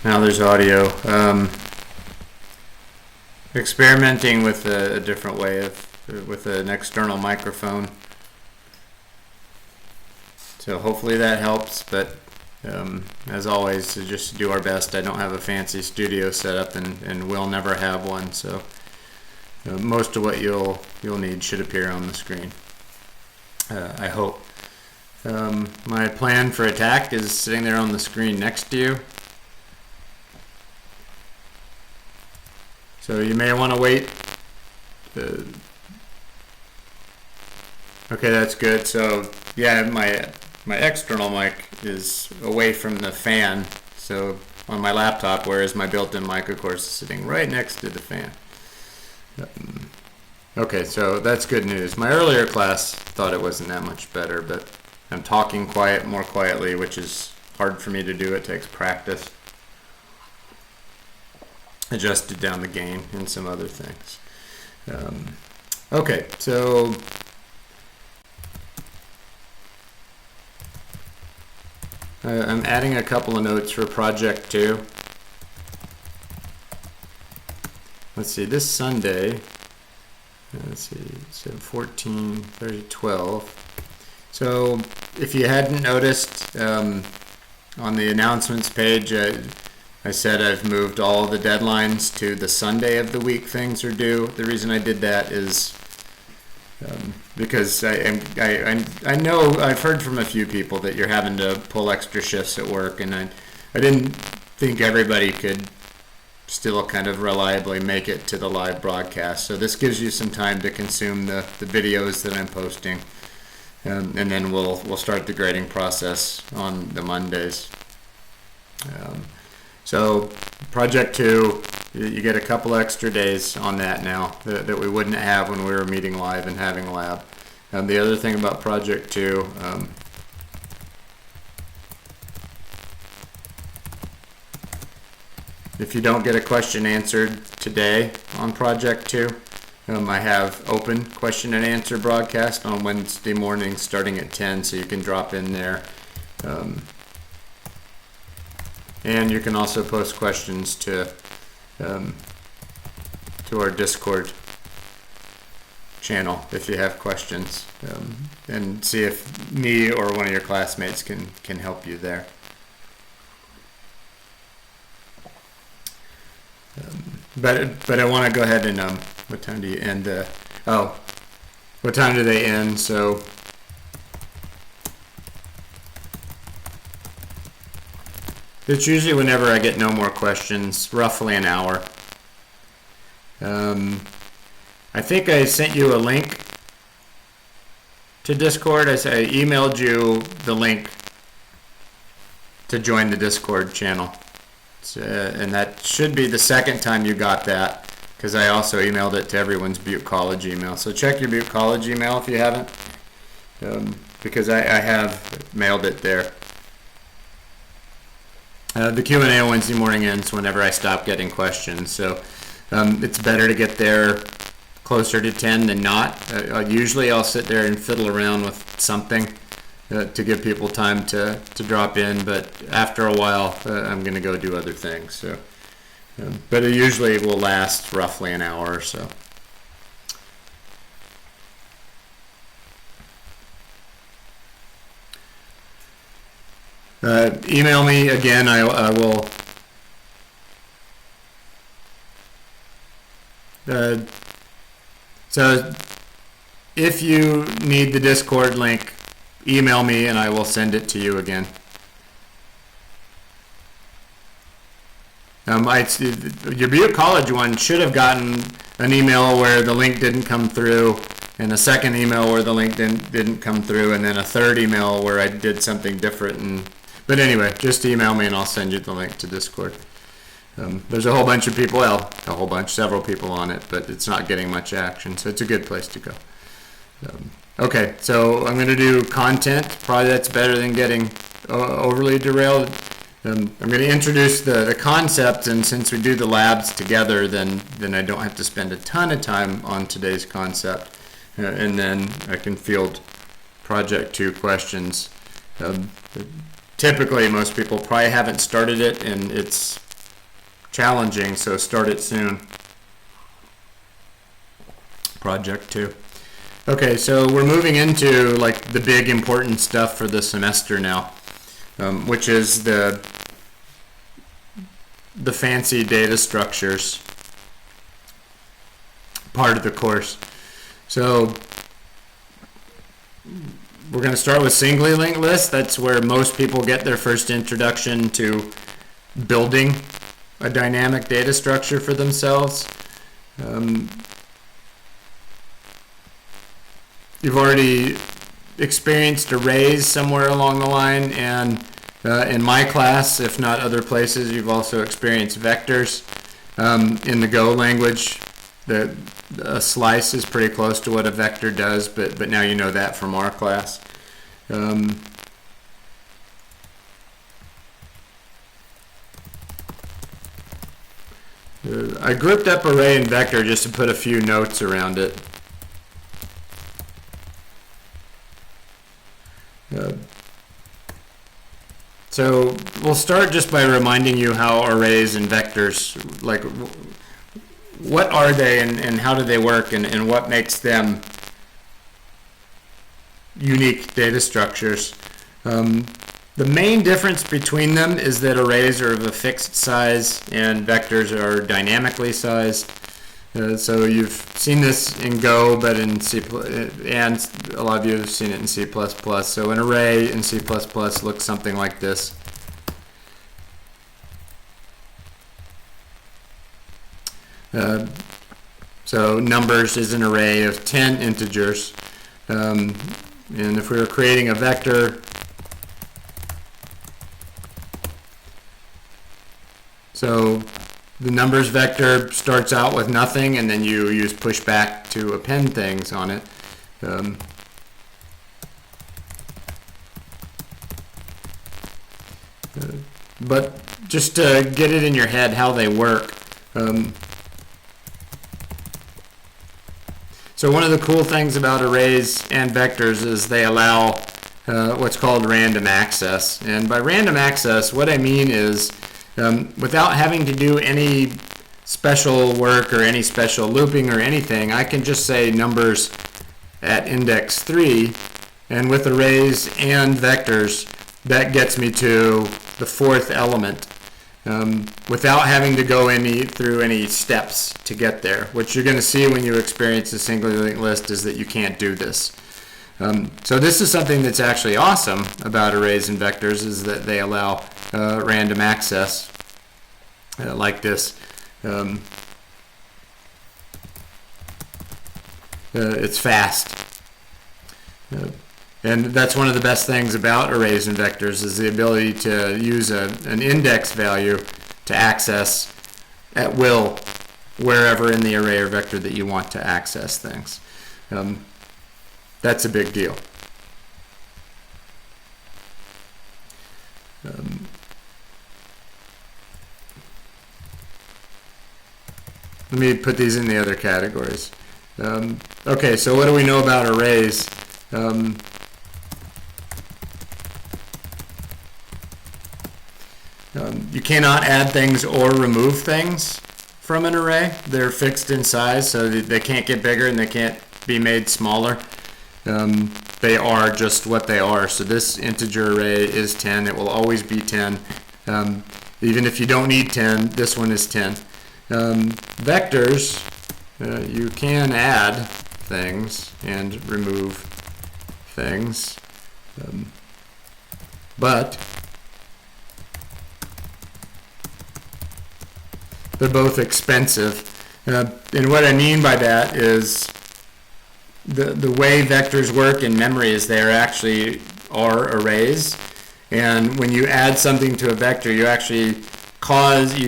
Now there's audio. Experimenting with a different way with an external microphone. So hopefully that helps, but as always, to just do our best. I don't have a fancy studio set up and will never have one, so most of what you'll need should appear on the screen. I hope. My plan for attack is sitting there on the screen next to you. So you may want to wait. Okay, that's good. So yeah, my external mic is away from the fan, so on my laptop, whereas my built-in mic, of course, is sitting right next to the fan. Okay, so that's good news. My earlier class thought it wasn't that much better, but I'm talking more quietly, which is hard for me to do. It takes practice. Adjusted down the gain and some other things. Okay, so I'm adding a couple of notes for project 2. Let's see, this Sunday, let's see, so 14, 30, 12. So if you hadn't noticed, on the announcements page, I said I've moved all the deadlines to the Sunday of the week things are due. The reason I did that is because I know I've heard from a few people that you're having to pull extra shifts at work, and I didn't think everybody could still kind of reliably make it to the live broadcast. So this gives you some time to consume the videos that I'm posting, and then we'll start the grading process on the Mondays. So project 2, you get a couple extra days on that now that we wouldn't have when we were meeting live and having lab. The other thing about project 2, if you don't get a question answered today on project 2, I have open question and answer broadcast on Wednesday morning starting at 10, so you can drop in there. And you can also post questions to our Discord channel if you have questions, and see if me or one of your classmates can help you there. But I want to go ahead and what time do you end? What time do they end? So. It's usually whenever I get no more questions, roughly an hour. I think I sent you a link to Discord. I emailed you the link to join the Discord channel. And that should be the second time you got that, because I also emailed it to everyone's Butte College email. So check your Butte College email if you haven't, because I have mailed it there. The Q&A on Wednesday morning ends whenever I stop getting questions, so it's better to get there closer to 10 than not. Usually I'll sit there and fiddle around with something to give people time to drop in, but after a while I'm going to go do other things. So, but it usually will last roughly an hour or so. Email me again. I will. So if you need the Discord link, email me and I will send it to you again. Your Butte College one should have gotten an email where the link didn't come through, and a second email where the link didn't come through, and then a third email where I did something different. But anyway, just email me and I'll send you the link to Discord. There's a whole bunch of people, several people on it, but it's not getting much action, so it's a good place to go. Okay, so I'm going to do content. Probably that's better than getting overly derailed. I'm going to introduce the concept, and since we do the labs together, then I don't have to spend a ton of time on today's concept, and then I can field project 2 questions. Typically, most people probably haven't started it, and it's challenging, so start it soon. Project 2. Okay, so we're moving into like the big important stuff for the semester now, which is the fancy data structures part of the course. So we're going to start with singly linked lists. That's where most people get their first introduction to building a dynamic data structure for themselves. You've already experienced arrays somewhere along the line, and in my class, if not other places, you've also experienced vectors. In the Go language, a slice is pretty close to what a vector does, but now you know that from our class. I grouped up array and vector just to put a few notes around it. So we'll start just by reminding you how arrays and vectors, like what are they and how do they work, and what makes them unique data structures. The main difference between them is that arrays are of a fixed size and vectors are dynamically sized. So you've seen this in Go, but in C++, and a lot of you have seen it in C++. So an array in C++ looks something like this. So numbers is an array of 10 integers. And if we were creating a vector, so the numbers vector starts out with nothing, and then you use pushback to append things on it. But just to get it in your head how they work. So one of the cool things about arrays and vectors is they allow what's called random access. And by random access, what I mean is without having to do any special work or any special looping or anything, I can just say numbers at index 3, and with arrays and vectors, that gets me to the 4th element without having to go through any steps to get there. What you're going to see when you experience a singly linked list is that you can't do this. So this is something that's actually awesome about arrays and vectors, is that they allow random access like this. It's fast. And that's one of the best things about arrays and vectors, is the ability to use an index value to access at will wherever in the array or vector that you want to access things. That's a big deal. Let me put these in the other categories. Okay, so what do we know about arrays? You cannot add things or remove things from an array. They're fixed in size, so they can't get bigger and they can't be made smaller. They are just what they are. So this integer array is 10. It will always be 10. Even if you don't need 10, this one is 10. Vectors, you can add things and remove things, but they're both expensive. And what I mean by that is the way vectors work in memory is they actually are arrays. And when you add something to a vector, you actually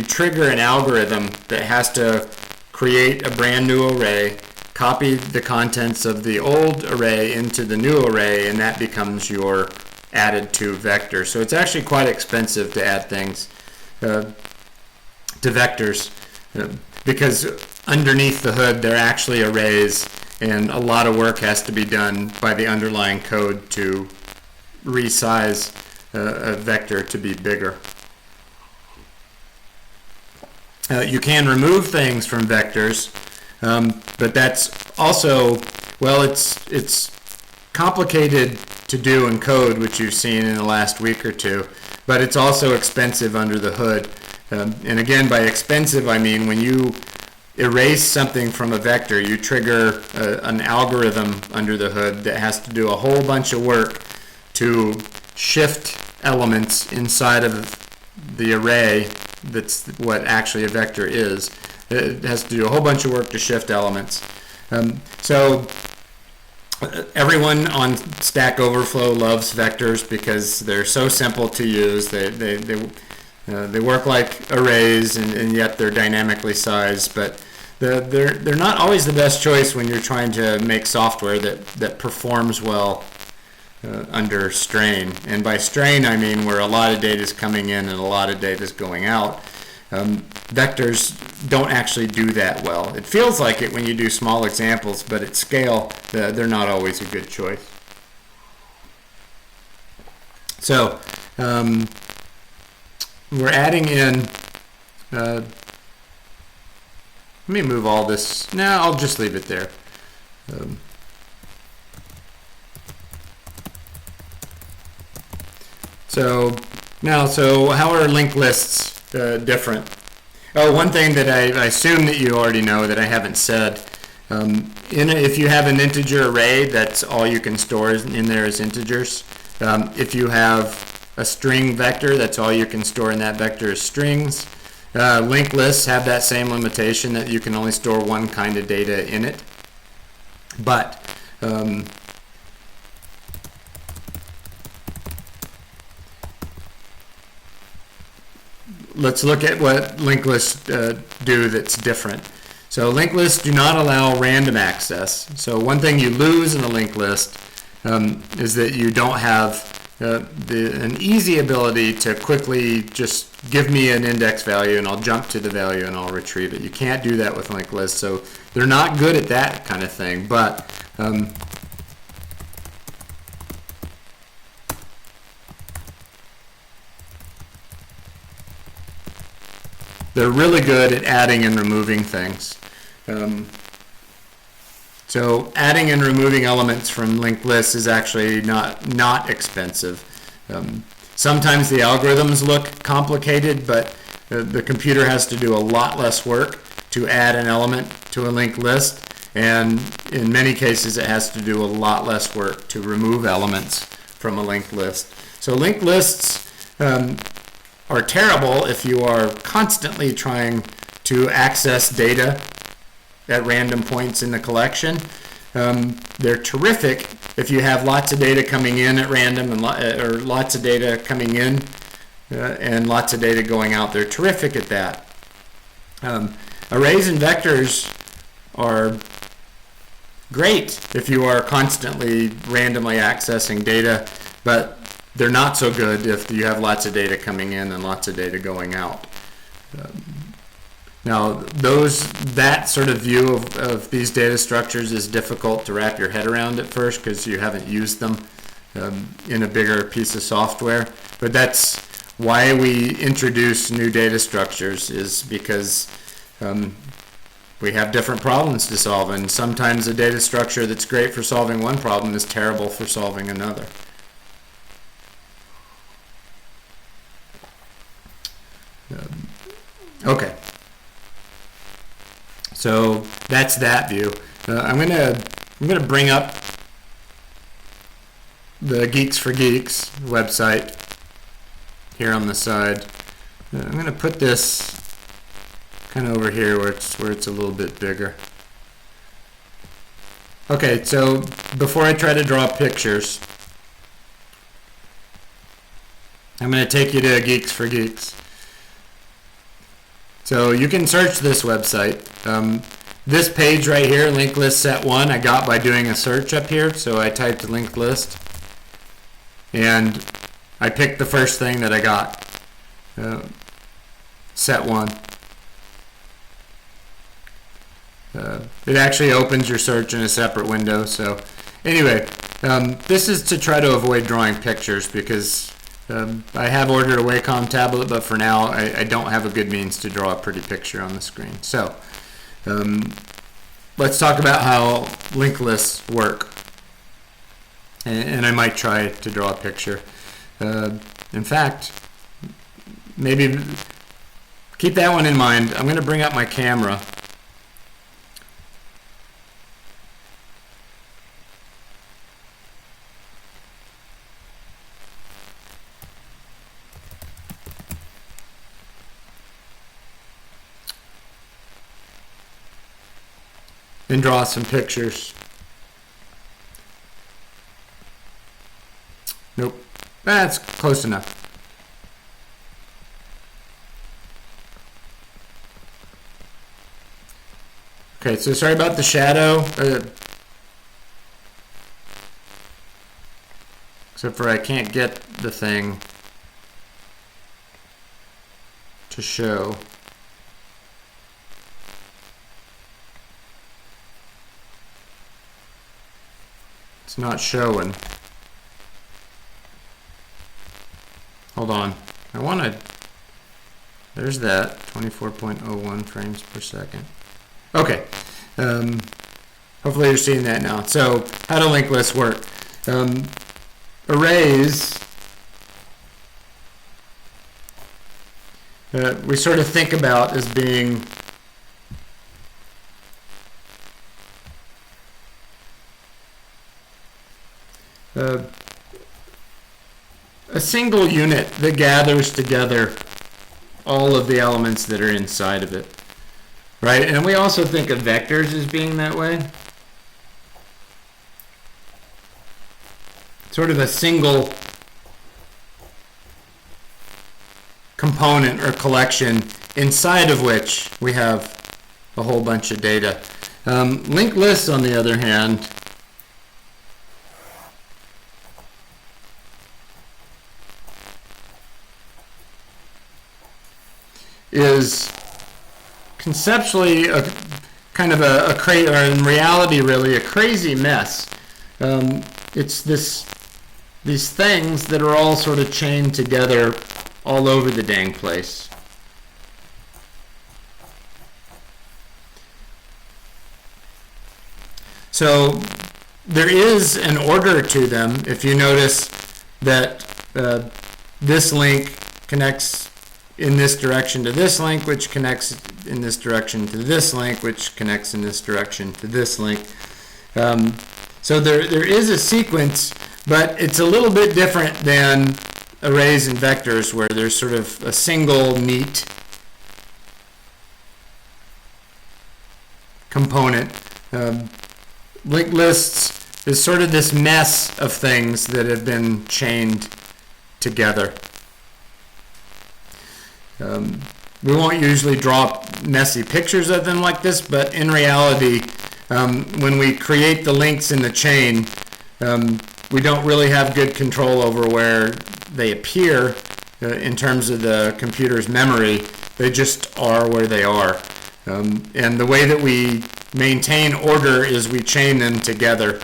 trigger an algorithm that has to create a brand new array, copy the contents of the old array into the new array, and that becomes your added to vector. So it's actually quite expensive to add things to vectors, because underneath the hood they're actually arrays, and a lot of work has to be done by the underlying code to resize a vector to be bigger. You can remove things from vectors, but that's also, well, it's complicated to do in code, which you've seen in the last week or two, but it's also expensive under the hood. And again, by expensive, I mean when you erase something from a vector, you trigger an algorithm under the hood that has to do a whole bunch of work to shift elements inside of the array. That's what actually a vector is. It has to do a whole bunch of work to shift elements. So everyone on Stack Overflow loves vectors because they're so simple to use. They work like arrays, and yet they're dynamically sized. But they're not always the best choice when you're trying to make software that performs well under strain. And by strain, I mean where a lot of data is coming in and a lot of data is going out. Vectors don't actually do that well. It feels like it when you do small examples, but at scale, they're not always a good choice. So we're adding in, let me move all this. No, I'll just leave it there. So how are linked lists different? Oh, one thing that I assume that you already know that I haven't said, if you have an integer array, that's all you can store in there is integers. If you have a string vector, that's all you can store in that vector is strings. Linked lists have that same limitation that you can only store one kind of data in it. But let's look at what linked lists do that's different. So linked lists do not allow random access. So one thing you lose in a linked list is that you don't have an easy ability to quickly just give me an index value and I'll jump to the value and I'll retrieve it. You can't do that with linked lists. So they're not good at that kind of thing. But they're really good at adding and removing things. So adding and removing elements from linked lists is actually not expensive. Sometimes the algorithms look complicated, but the computer has to do a lot less work to add an element to a linked list, and in many cases it has to do a lot less work to remove elements from a linked list. So linked lists are terrible if you are constantly trying to access data at random points in the collection. They're terrific if you have lots of data coming in at random or lots of data coming in and lots of data going out. They're terrific at that. Arrays and vectors are great if you are constantly randomly accessing data, but they're not so good if you have lots of data coming in and lots of data going out. Now, that sort of view of these data structures is difficult to wrap your head around at first because you haven't used them in a bigger piece of software. But that's why we introduce new data structures, is because we have different problems to solve, and sometimes a data structure that's great for solving one problem is terrible for solving another. Okay. So that's that view. I'm gonna bring up the Geeks for Geeks website here on the side. I'm gonna put this kind of over here where it's a little bit bigger. Okay, so before I try to draw pictures, I'm gonna take you to Geeks for Geeks. So you can search this website. This page right here, linked list set 1, I got by doing a search up here. So I typed linked list and I picked the first thing that I got, set 1. It actually opens your search in a separate window. So anyway, this is to try to avoid drawing pictures because I have ordered a Wacom tablet, but for now I don't have a good means to draw a pretty picture on the screen. So let's talk about how linked lists work. And I might try to draw a picture. In fact, maybe keep that one in mind. I'm going to bring up my camera. And draw some pictures. Nope, that's close enough. Okay, so sorry about the shadow. Except for I can't get the thing to show. It's not showing. Hold on. I want to... There's that. 24.01 frames per second. Okay. Hopefully you're seeing that now. So, how do linked lists work? Arrays, we sort of think about as being a single unit that gathers together all of the elements that are inside of it, right? And we also think of vectors as being that way. Sort of a single component or collection inside of which we have a whole bunch of data. Linked lists, on the other hand, is conceptually a kind of a crazy, or in reality really, a crazy mess. It's these things that are all sort of chained together all over the dang place. So there is an order to them. If you notice that this link connects in this direction to this link, which connects in this direction to this link, which connects in this direction to this link. So there is a sequence, but it's a little bit different than arrays and vectors, where there's sort of a single neat component. Linked lists is sort of this mess of things that have been chained together. We won't usually draw messy pictures of them like this, but in reality, when we create the links in the chain, we don't really have good control over where they appear in terms of the computer's memory. They just are where they are. And the way that we maintain order is we chain them together,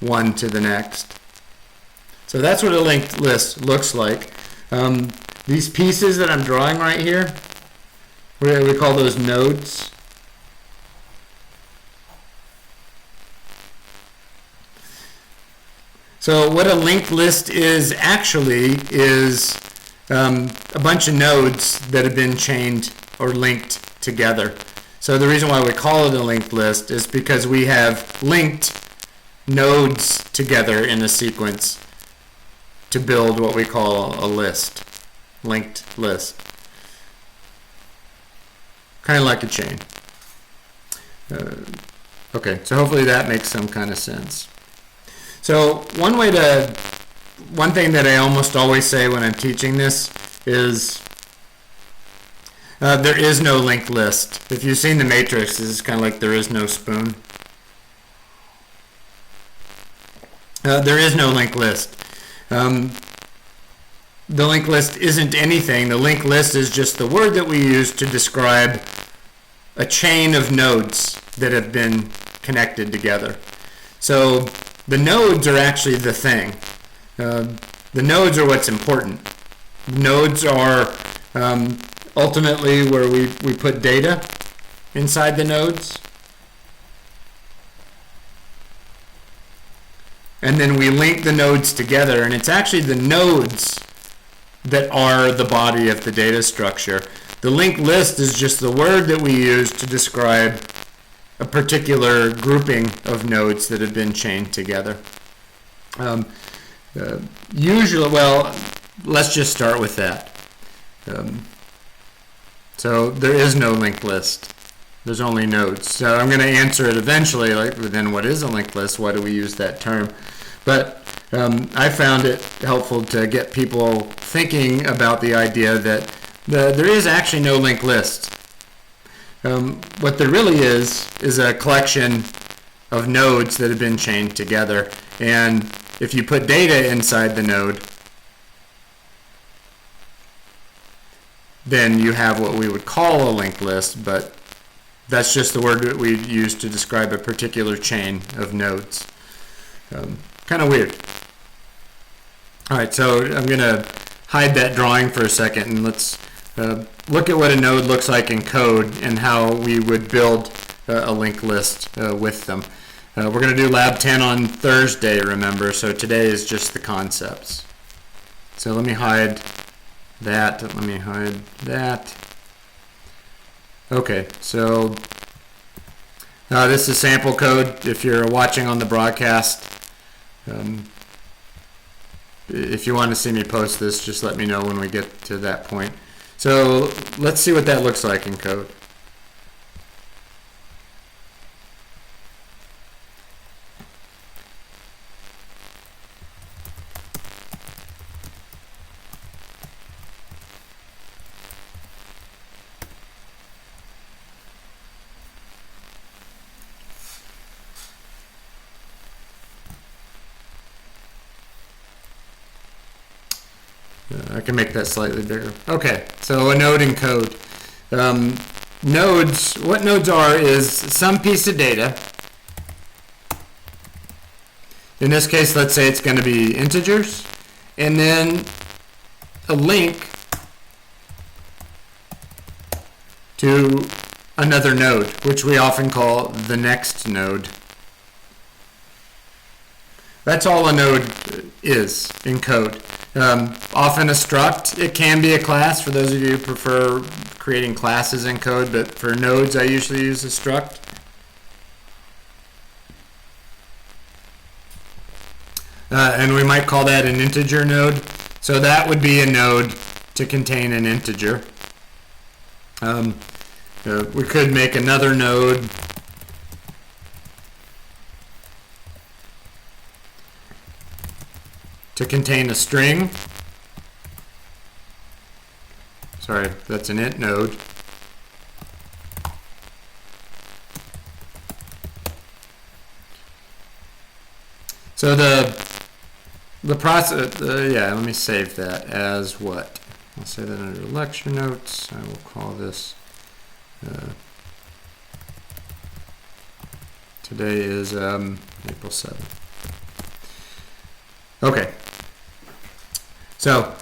one to the next. So that's what a linked list looks like. These pieces that I'm drawing right here, we call those nodes. So what a linked list is actually is a bunch of nodes that have been chained or linked together. So the reason why we call it a linked list is because we have linked nodes together in a sequence to build what we call a list, linked list. Kind of like a chain. Okay, so hopefully that makes some kind of sense. So one thing that I almost always say when I'm teaching this is there is no linked list. If you've seen the matrix, this is kind of like there is no spoon. There is no linked list. The linked list isn't anything. The linked list is just the word that we use to describe a chain of nodes that have been connected together. So the nodes are actually the thing. The nodes are what's important. Nodes are ultimately where we put data inside the nodes. And then we link the nodes together, and it's actually the nodes that are the body of the data structure. The linked list is just the word that we use to describe a particular grouping of nodes that have been chained together. Usually, well, let's just start with that. So there is no linked list. There's only nodes. So I'm going to answer it eventually, like, then what is a linked list? Why do we use that term? But I found it helpful to get people thinking about the idea that there is actually no linked list. What there really is a collection of nodes that have been chained together. And if you put data inside the node, then you have what we would call a linked list, but that's just the word that we use to describe a particular chain of nodes. Kind of weird. All right, so I'm going to hide that drawing for a second, and let's look at what a node looks like in code and how we would build a linked list with them. We're going to do Lab 10 on Thursday, remember, so today is just the concepts. So let me hide that. Let me hide that. Okay, so this is sample code. If you're watching on the broadcast, if you want to see me post this, just let me know when we get to that point. So let's see what that looks like in code. I can make that slightly bigger. Okay, so a node in code. Nodes, what nodes are is some piece of data. In this case, let's say it's going to be integers, and then a link to another node, which we often call the next node. That's all a node is in code. Often a struct. It can be a class for those of you who prefer creating classes in code, but for nodes I usually use a struct. And we might call that an integer node. So that would be a node to contain an integer. We could make another node to contain a string. Sorry, that's an int node. So the process, yeah, let me save that as what? I'll say that under lecture notes. I will call this, today is April 7th. Okay. So,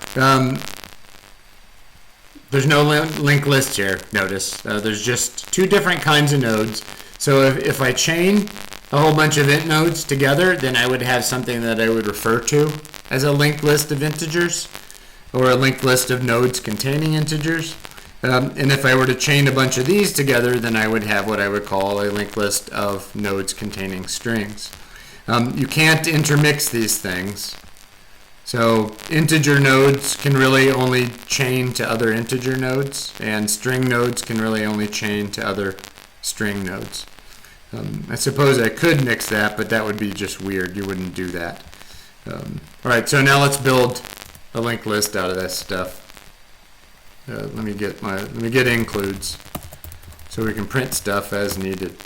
there's no linked list here, notice. There's just two different kinds of nodes. So if I chain a whole bunch of int nodes together, then I would have something that I would refer to as a linked list of integers, or a linked list of nodes containing integers. And if I were to chain a bunch of these together, then I would have what I would call a linked list of nodes containing strings. You can't intermix these things. So integer nodes can really only chain to other integer nodes, and string nodes can really only chain to other string nodes. I suppose I could mix that, but that would be just weird. You wouldn't do that. All right, so now let's build a linked list out of that stuff. Let me get includes so we can print stuff as needed.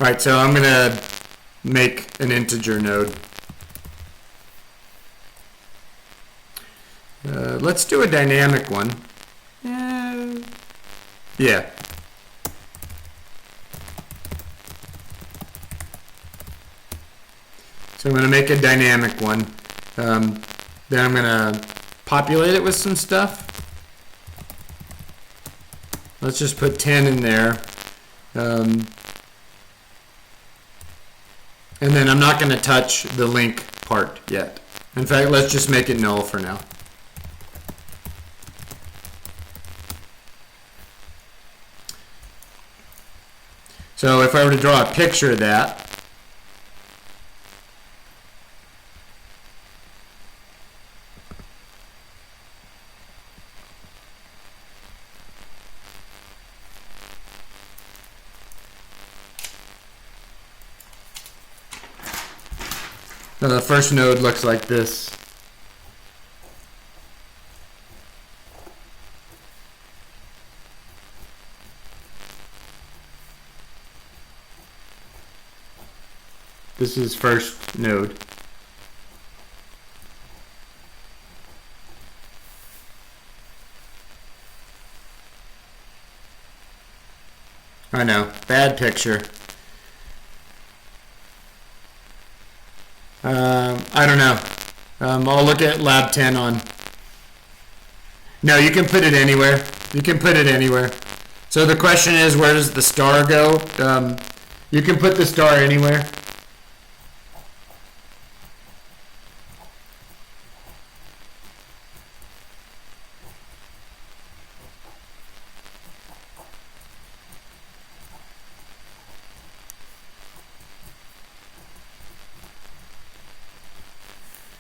All right, so I'm going to make an integer node. Let's do a dynamic one. Yeah. So I'm going to make a dynamic one. Then I'm going to populate it with some stuff. Let's just put 10 in there. And then I'm not going to touch the link part yet. In fact, let's just make it null for now. So if I were to draw a picture of that, the first node looks like this. This is first node. I know, bad picture. I don't know. I'll look at lab 10 on. No, you can put it anywhere. You can put it anywhere. So the question is, where does the star go? You can put the star anywhere.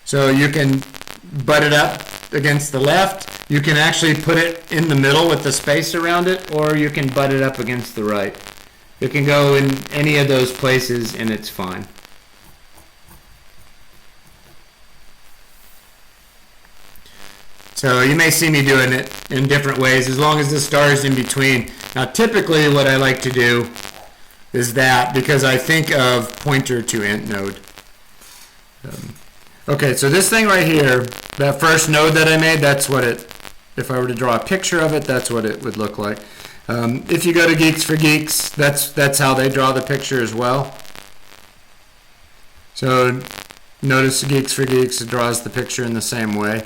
So you can butt it up against the left. You can actually put it in the middle with the space around it, or you can butt it up against the right. It can go in any of those places and it's fine. So you may see me doing it in different ways as long as the star is in between. Now typically what I like to do is that, because I think of pointer to int node. Okay, so this thing right here, that first node that I made, that's what it, if I were to draw a picture of it, that's what it would look like. If you go to Geeks for Geeks, that's how they draw the picture as well. So notice Geeks for Geeks draws the picture in the same way.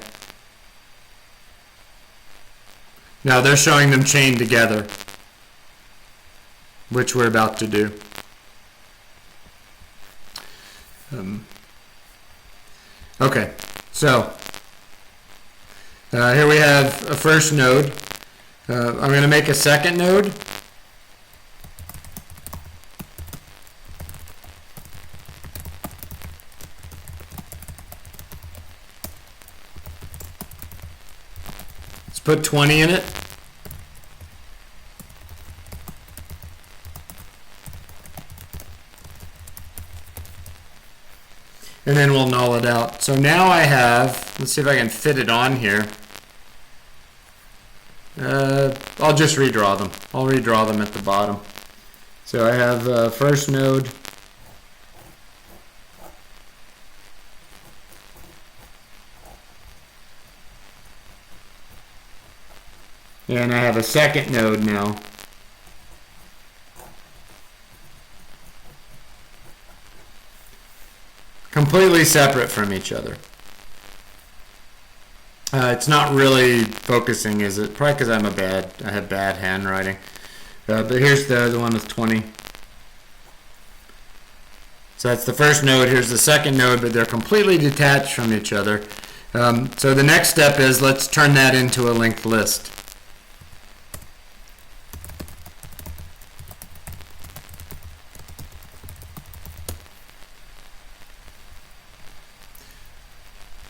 Now they're showing them chained together, which we're about to do. Okay, so here we have a first node. I'm going to make a second node. Let's put 20 in it. And then we'll null it out. So now I have, let's see if I can fit it on here. I'll just redraw them. I'll redraw them at the bottom. So I have first node. And I have a second node now. Completely separate from each other. It's not really focusing, is it? Probably because I have bad handwriting. But here's the one with 20. So that's the first node. Here's the second node, but they're completely detached from each other. So the next step is let's turn that into a linked list.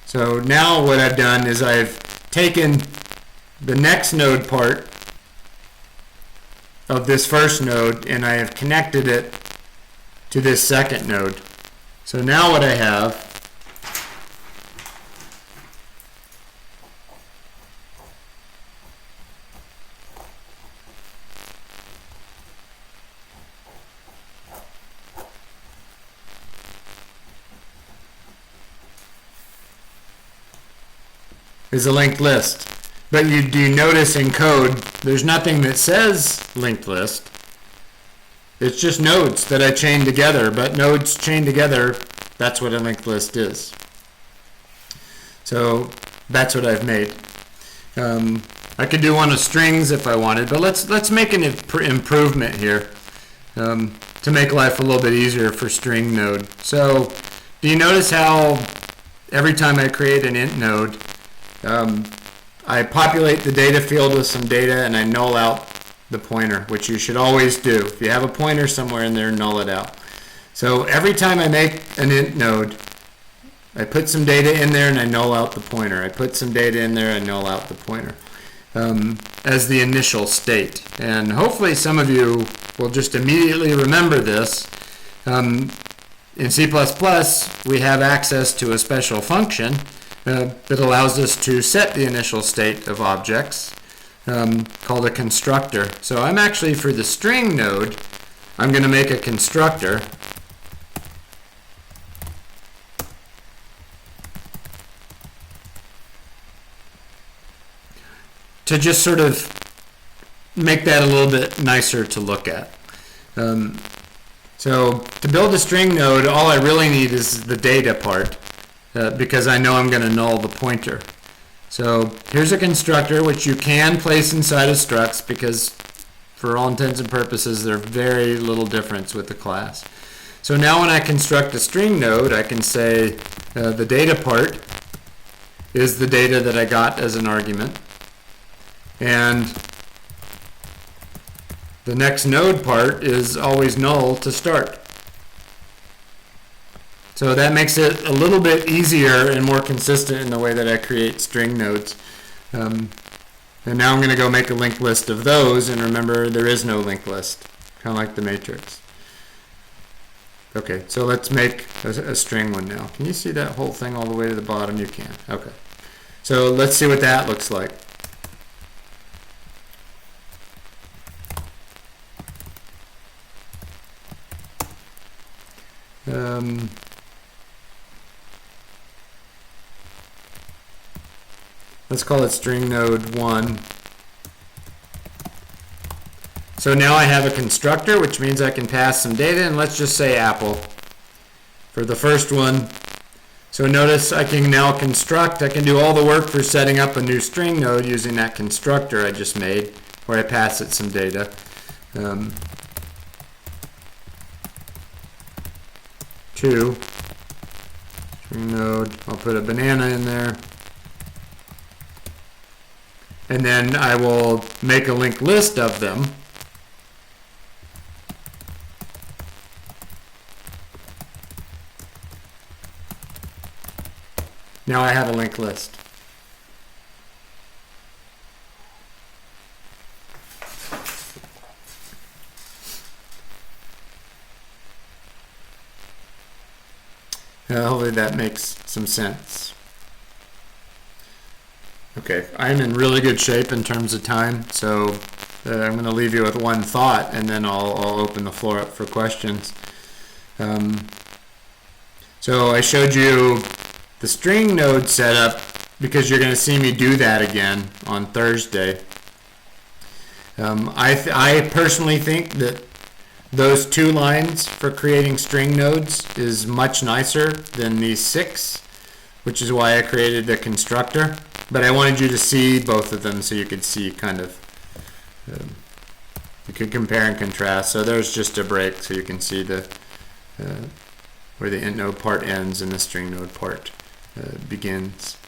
So now what I've done is I've taken the next node part of this first node and I have connected it to this second node. So now what I have is a linked list. But you do notice in code, there's nothing that says linked list. It's just nodes that I chain together, but nodes chained together, that's what a linked list is. So that's what I've made. I could do one of strings if I wanted, but let's make an improvement here to make life a little bit easier for string node. So do you notice how every time I create an int node, I populate the data field with some data and I null out the pointer, which you should always do. If you have a pointer somewhere in there, null it out. So every time I make an int node, I put some data in there and I null out the pointer. I put some data in there and null out the pointer as the initial state. And hopefully some of you will just immediately remember this. In C++, we have access to a special function that allows us to set the initial state of objects called a constructor. So I'm actually, for the string node, I'm going to make a constructor to just sort of make that a little bit nicer to look at. So to build a string node, all I really need is the data part because I know I'm going to null the pointer. So here's a constructor which you can place inside of structs because for all intents and purposes there's very little difference with the class. So now when I construct a string node, I can say the data part is the data that I got as an argument, and the next node part is always null to start. So that makes it a little bit easier and more consistent in the way that I create string nodes. And now I'm going to go make a linked list of those, and remember there is no linked list, kind of like the matrix. Okay, so let's make a string one now. Can you see that whole thing all the way to the bottom? You can. Okay. So let's see what that looks like. Let's call it string node 1. So now I have a constructor, which means I can pass some data, and let's just say apple for the first one. So notice I can now construct, I can do all the work for setting up a new string node using that constructor I just made, where I pass it some data. Two, string node, I'll put a banana in there. And then I will make a linked list of them. Now I have a linked list. Hopefully that makes some sense. Okay, I'm in really good shape in terms of time, so I'm going to leave you with one thought, and then I'll open the floor up for questions. So I showed you the string node setup because you're going to see me do that again on Thursday. I personally think that those 2 lines for creating string nodes is much nicer than these 6, which is why I created the constructor. But I wanted you to see both of them so you could see kind of, you could compare and contrast. So there's just a break so you can see the where the int node part ends and the string node part begins.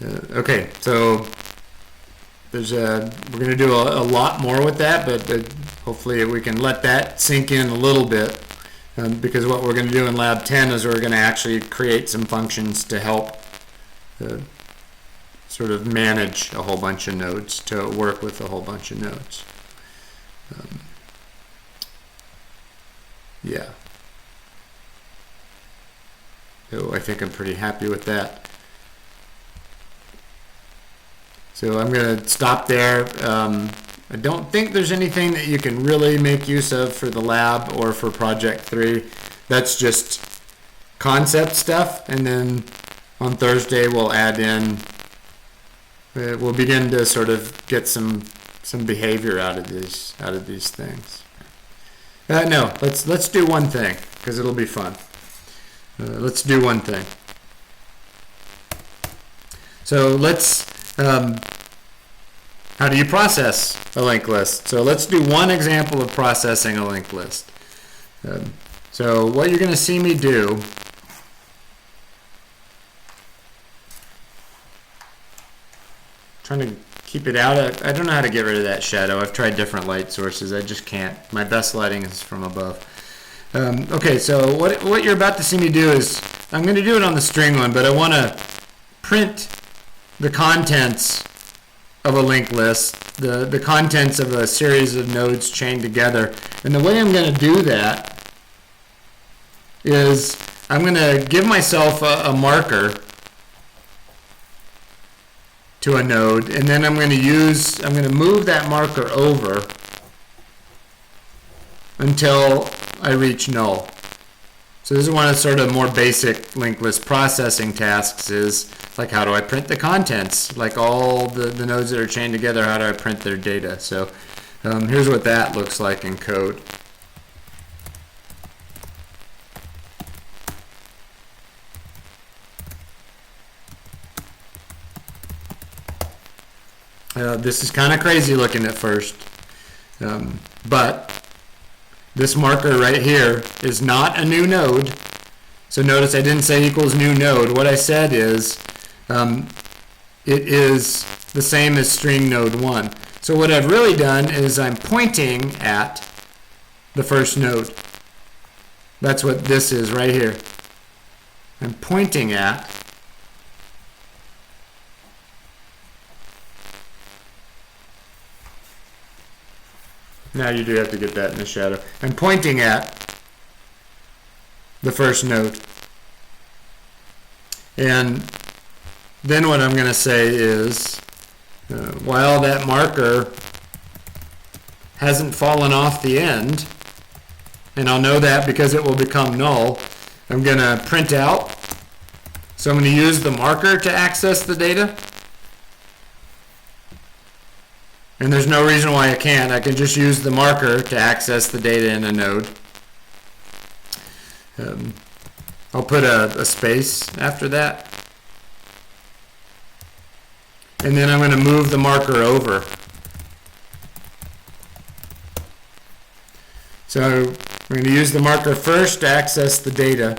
Okay, so there's we're going to do a lot more with that, but hopefully we can let that sink in a little bit. Because what we're going to do in Lab 10 is we're going to actually create some functions to help sort of manage a whole bunch of nodes, to work with a whole bunch of nodes. Yeah. So I think I'm pretty happy with that. So I'm going to stop there. I don't think there's anything that you can really make use of for the lab or for Project 3. That's just concept stuff, and then on Thursday we'll add in, we'll begin to sort of get some behavior out of these things. No, let's do one thing, because it'll be fun. Let's do one thing. So let's, how do you process a linked list? So let's do one example of processing a linked list. So what you're going to see me do, trying to keep it out. I don't know how to get rid of that shadow. I've tried different light sources. I just can't. My best lighting is from above. Okay, so what you're about to see me do is, I'm going to do it on the string one, but I want to print the contents of a linked list, the contents of a series of nodes chained together. And the way I'm going to do that is I'm going to give myself a marker to a node, and then I'm going to move that marker over until I reach null. So this is one of the sort of more basic linked list processing tasks, is like, how do I print the contents? Like all the nodes that are chained together, how do I print their data? So here's what that looks like in code. This is kind of crazy looking at first, but this marker right here is not a new node. So notice I didn't say equals new node. What I said is it is the same as string node 1. So what I've really done is I'm pointing at the first node. That's what this is right here. I'm pointing at now you do have to get that in the shadow. I'm pointing at the first node. And then what I'm going to say is, while that marker hasn't fallen off the end, and I'll know that because it will become null, I'm going to print out. So I'm going to use the marker to access the data. And there's no reason why I can't. I can just use the marker to access the data in a node. I'll put a space after that. And then I'm going to move the marker over. So I'm going to use the marker first to access the data.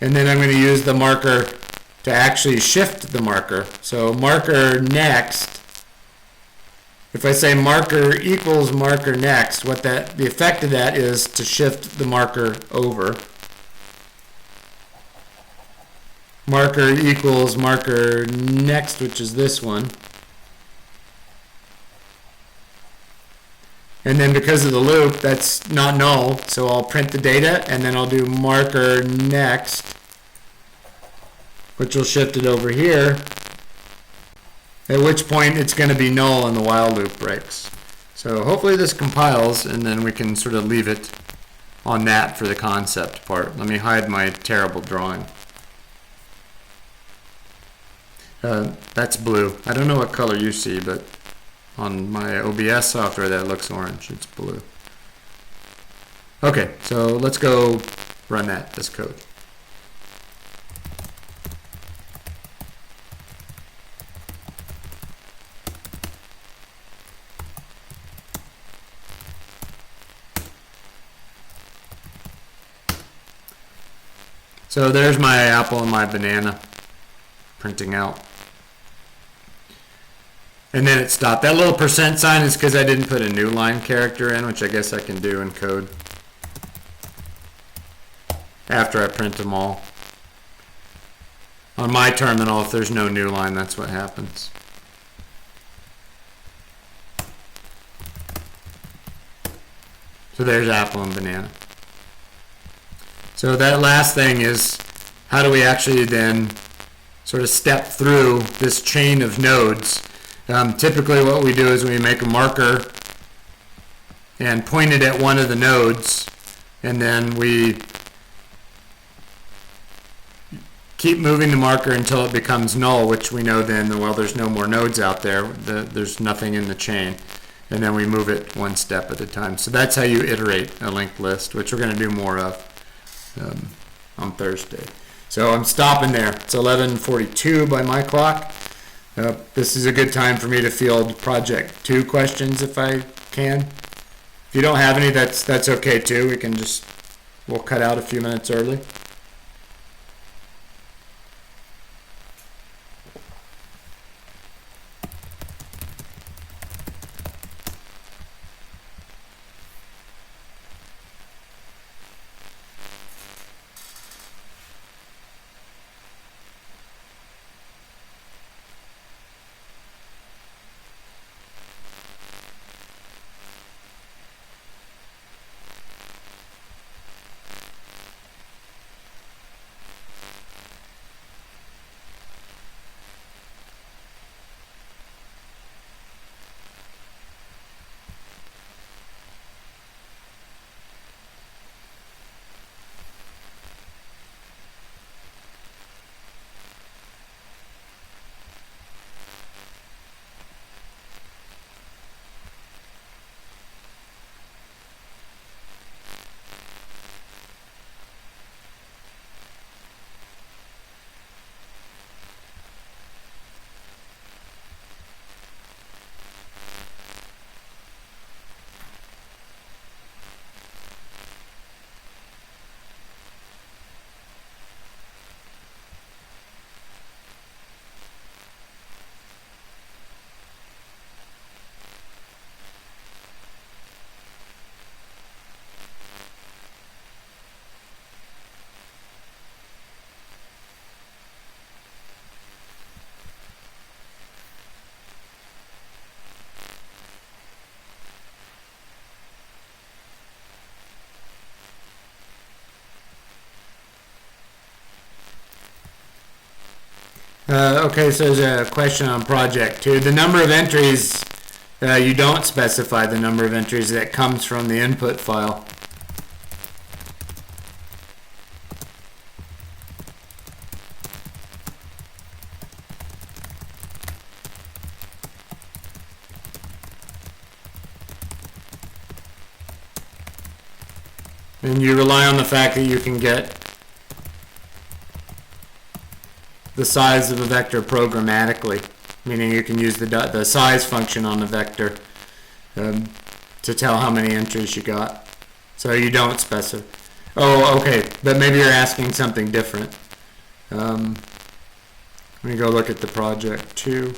And then I'm going to use the marker to actually shift the marker. So marker next, if I say marker equals marker next, the effect of that is to shift the marker over. Marker equals marker next, which is this one. And then because of the loop, that's not null, so I'll print the data, and then I'll do marker next, which will shift it over here, at which point it's going to be null and the while loop breaks. So hopefully this compiles, and then we can sort of leave it on that for the concept part. Let me hide my terrible drawing. That's blue. I don't know what color you see, but on my OBS software that looks orange. It's blue. Okay, so let's go run this code. So there's my apple and my banana printing out. And then it stopped. That little percent sign is because I didn't put a new line character in, which I guess I can do in code after I print them all. On my terminal, if there's no new line, that's what happens. So there's apple and banana. So that last thing is, how do we actually then sort of step through this chain of nodes? Typically what we do is we make a marker and point it at one of the nodes, and then we keep moving the marker until it becomes null, which we know then, well, there's no more nodes out there. There's nothing in the chain. And then we move it one step at a time. So that's how you iterate a linked list, which we're going to do more of on Thursday. So I'm stopping there. It's 11:42 by my clock. This is a good time for me to field project 2 questions if I can. If you don't have any, that's okay too. We'll cut out a few minutes early. Okay, so there's a question on project 2. The number of entries, you don't specify the number of entries that comes from the input file. And you rely on the fact that you can get the size of a vector programmatically, meaning you can use the size function on the vector to tell how many entries you got. So you don't specify. Oh, okay, but maybe you're asking something different. Let me go look at the project 2.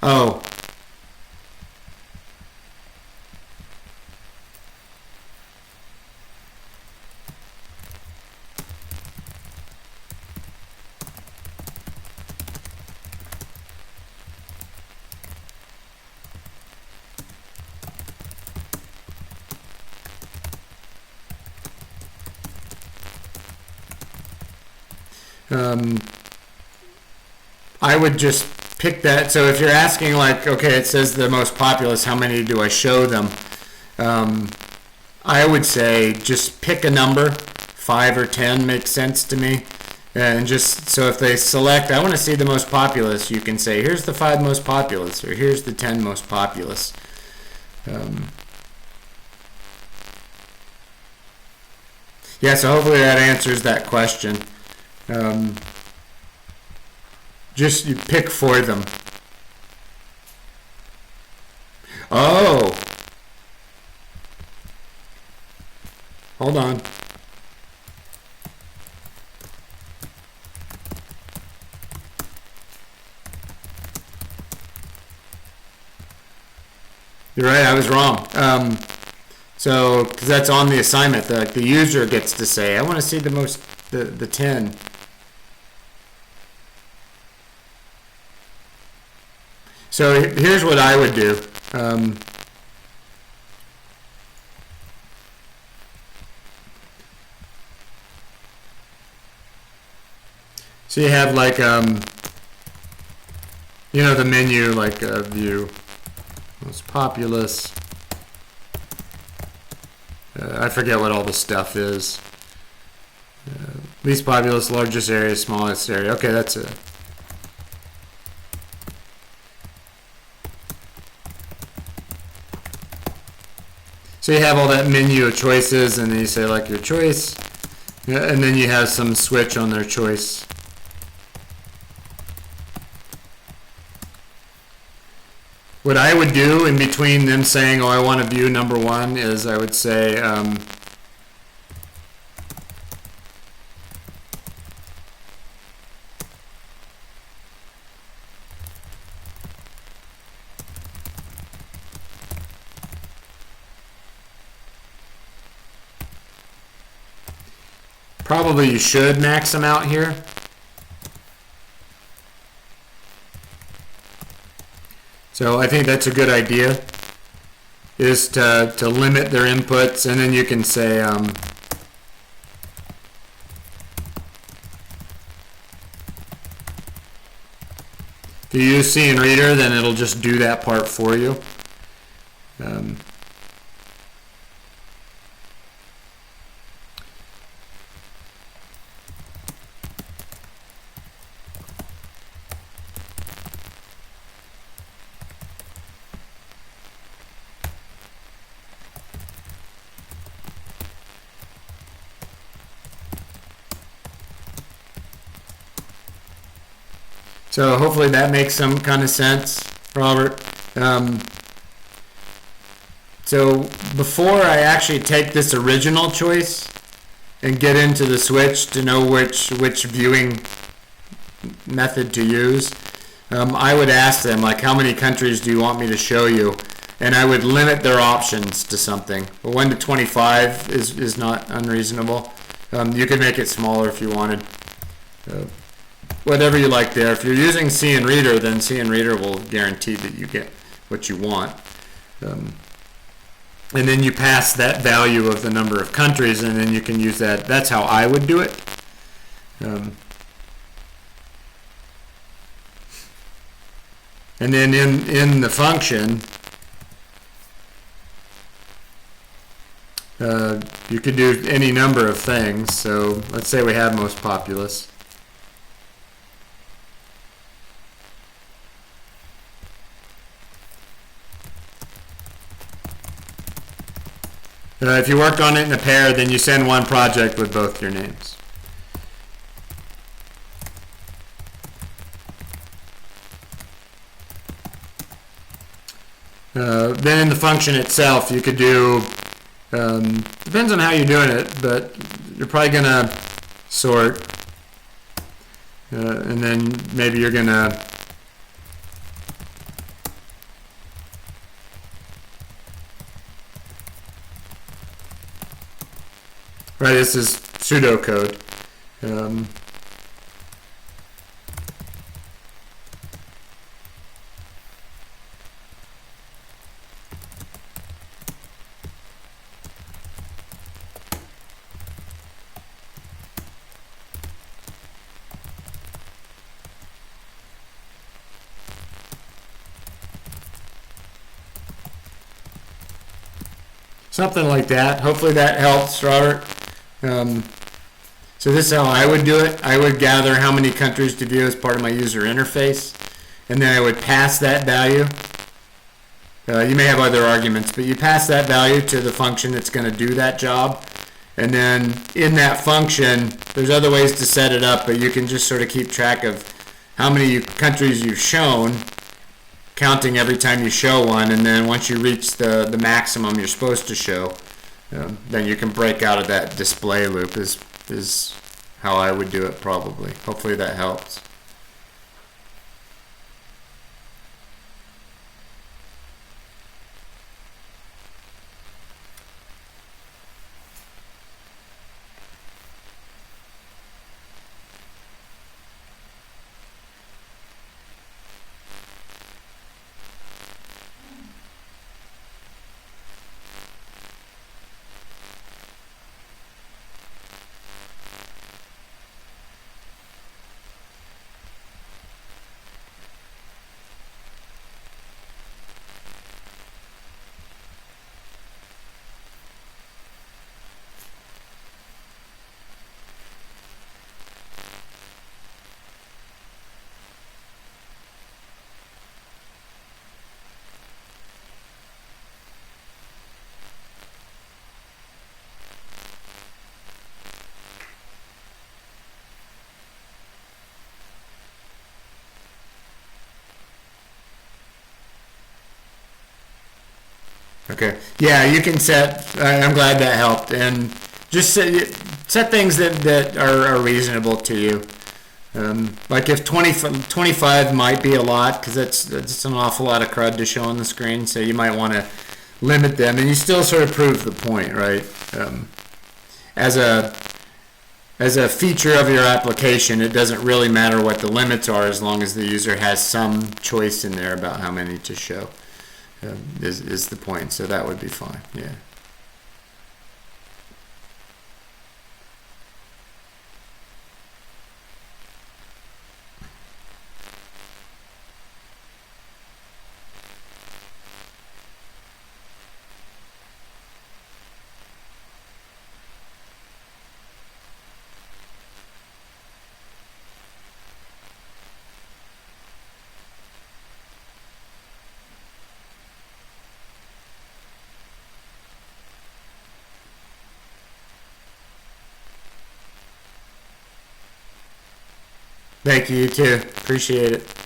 Oh. I would just pick that. So if you're asking, like, okay, it says the most populous, how many do I show them? I would say just pick a number. 5 or 10 makes sense to me. And just so if they select, I want to see the most populous, you can say, here's the 5 most populous, or here's the 10 most populous. Yeah, so hopefully that answers that question. Just you pick for them. Oh, hold on. You're right, I was wrong. So, because that's on the assignment, the user gets to say, I want to see the most, the 10. So here's what I would do. So you have like, you know, the menu, like view, most populous. I forget what all the stuff is. Least populous, largest area, smallest area. Okay, that's it. So you have all that menu of choices, and then you say like your choice, and then you have some switch on their choice. What I would do in between them saying, oh, I want to view number one, is I would say, probably you should max them out here. So I think that's a good idea, is to limit their inputs, and then you can say, if you use CN Reader, then it'll just do that part for you. So hopefully that makes some kind of sense, Robert. So before I actually take this original choice and get into the switch to know which viewing method to use, I would ask them, like, how many countries do you want me to show you? And I would limit their options to something. 1 to 25 is not unreasonable. You could make it smaller if you wanted. Whatever you like there. If you're using CN Reader, then CN Reader will guarantee that you get what you want. And then you pass that value of the number of countries, and then you can use that. That's how I would do it. And then in the function, you could do any number of things. So let's say we have most populous. If you worked on it in a pair, then you send one project with both your names. Then in the function itself, you could do, depends on how you're doing it, but you're probably going to sort, and then maybe you're going to right, this is pseudocode. Something like that. Hopefully that helps, Robert. So this is how I would do it. I would gather how many countries to view as part of my user interface, and then I would pass that value. You may have other arguments, but you pass that value to the function that's going to do that job. And then in that function, there's other ways to set it up, but you can just sort of keep track of how many countries you've shown, counting every time you show one, and then once you reach the maximum you're supposed to show, then you can break out of that display loop is how I would do it probably. Hopefully that helps. Okay. Yeah, you can set. I'm glad that helped, and just set things that are reasonable to you. Like if 25 might be a lot because that's an awful lot of crud to show on the screen, so you might want to limit them, and you still sort of prove the point, right? As a as a feature of your application, it doesn't really matter what the limits are as long as the user has some choice in there about how many to show. Is the point? So that would be fine. Yeah. Thank you. You too. Appreciate it.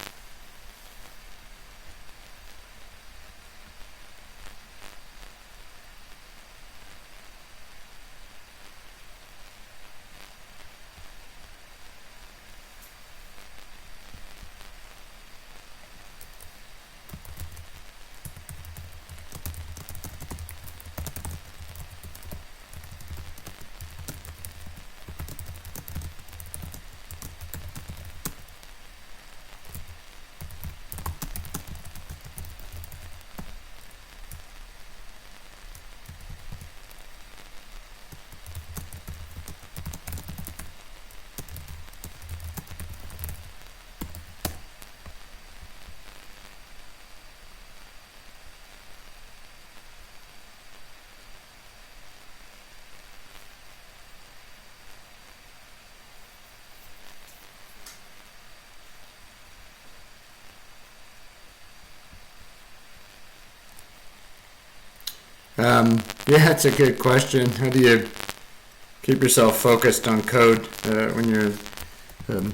Yeah, it's a good question. How do you keep yourself focused on code when you're um,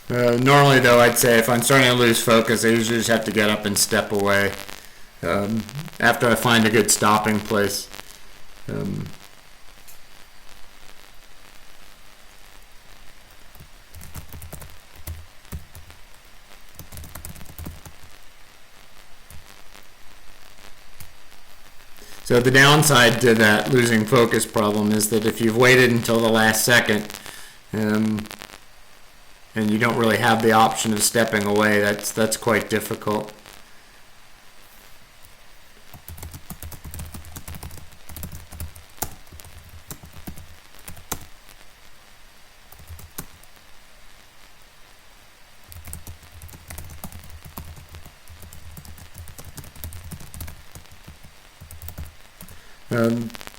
normally though, I'd say if I'm starting to lose focus, I usually just have to get up and step away after I find a good stopping place. Um, So the downside to that losing focus problem is that if you've waited until the last second, um, and you don't really have the option of stepping away, that's quite difficult.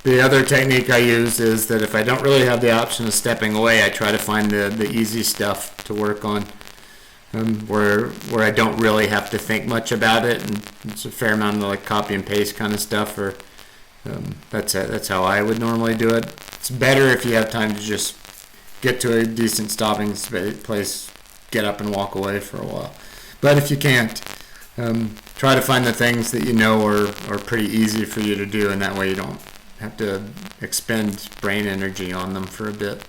The other technique I use is that if I don't really have the option of stepping away, I try to find the easy stuff to work on, where I don't really have to think much about it, and it's a fair amount of like copy and paste kind of stuff. Or that's how I would normally do it. It's better if you have time to just get to a decent stopping place, get up and walk away for a while. But if you can't, try to find the things that you know are pretty easy for you to do, and that way you don't have to expend brain energy on them for a bit.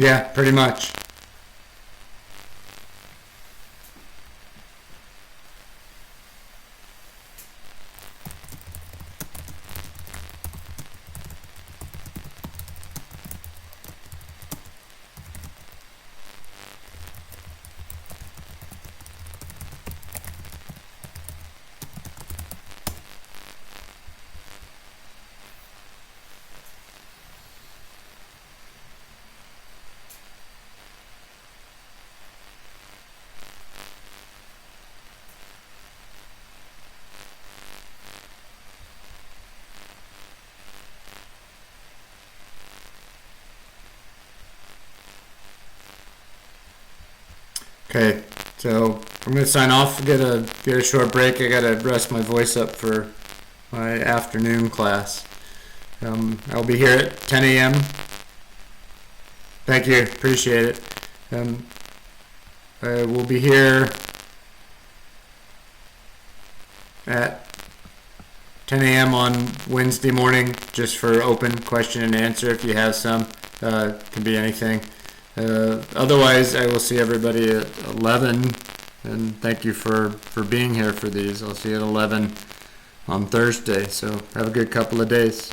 Yeah, pretty much. Okay, so I'm gonna sign off. Get a short break. I gotta rest my voice up for my afternoon class. I'll be here at 10 a.m. Thank you, appreciate it. I will be here at 10 a.m. on Wednesday morning, just for open question and answer if you have some. Can be anything. Otherwise, I will see everybody at 11, and thank you for being here for these. I'll see you at 11 on Thursday, so have a good couple of days.